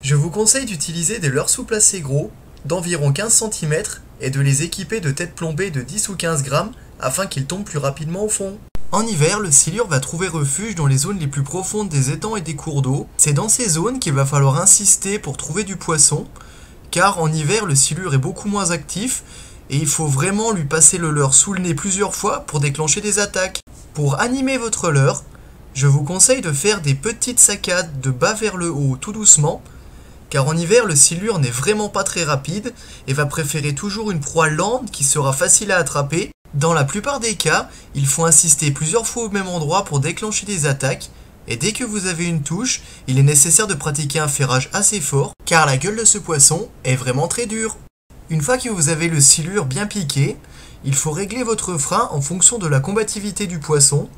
Je vous conseille d'utiliser des leurres souples assez gros, d'environ 15 cm, et de les équiper de têtes plombées de 10 ou 15 grammes afin qu'ils tombent plus rapidement au fond. En hiver, le silure va trouver refuge dans les zones les plus profondes des étangs et des cours d'eau. C'est dans ces zones qu'il va falloir insister pour trouver du poisson, car en hiver, le silure est beaucoup moins actif et il faut vraiment lui passer le leurre sous le nez plusieurs fois pour déclencher des attaques. Pour animer votre leurre, je vous conseille de faire des petites saccades de bas vers le haut tout doucement, car en hiver le silure n'est vraiment pas très rapide et va préférer toujours une proie lente qui sera facile à attraper. Dans la plupart des cas, il faut insister plusieurs fois au même endroit pour déclencher des attaques, et dès que vous avez une touche, il est nécessaire de pratiquer un ferrage assez fort, car la gueule de ce poisson est vraiment très dure. Une fois que vous avez le silure bien piqué, il faut régler votre frein en fonction de la combativité du poisson,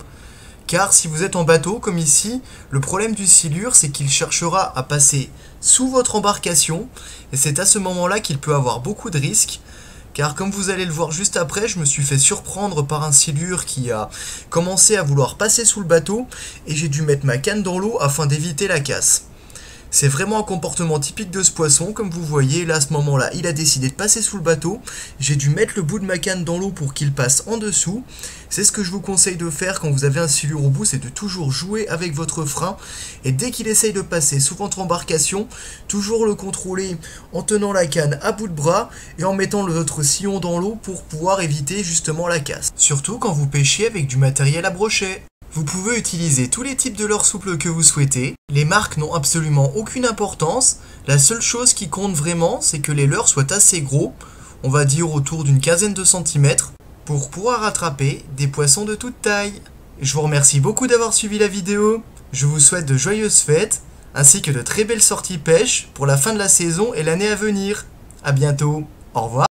car si vous êtes en bateau comme ici, le problème du silure c'est qu'il cherchera à passer sous votre embarcation, et c'est à ce moment-là qu'il peut avoir beaucoup de risques, car comme vous allez le voir juste après, je me suis fait surprendre par un silure qui a commencé à vouloir passer sous le bateau, et j'ai dû mettre ma canne dans l'eau afin d'éviter la casse. C'est vraiment un comportement typique de ce poisson, comme vous voyez, là à ce moment-là, il a décidé de passer sous le bateau, j'ai dû mettre le bout de ma canne dans l'eau pour qu'il passe en dessous. C'est ce que je vous conseille de faire quand vous avez un silure au bout, c'est de toujours jouer avec votre frein, et dès qu'il essaye de passer sous votre embarcation, toujours le contrôler en tenant la canne à bout de bras, et en mettant votre sillon dans l'eau pour pouvoir éviter justement la casse. Surtout quand vous pêchez avec du matériel à brochet. Vous pouvez utiliser tous les types de leurres souples que vous souhaitez. Les marques n'ont absolument aucune importance. La seule chose qui compte vraiment, c'est que les leurres soient assez gros, on va dire autour d'une quinzaine de centimètres, pour pouvoir attraper des poissons de toute taille. Je vous remercie beaucoup d'avoir suivi la vidéo. Je vous souhaite de joyeuses fêtes, ainsi que de très belles sorties pêche pour la fin de la saison et l'année à venir. A bientôt. Au revoir.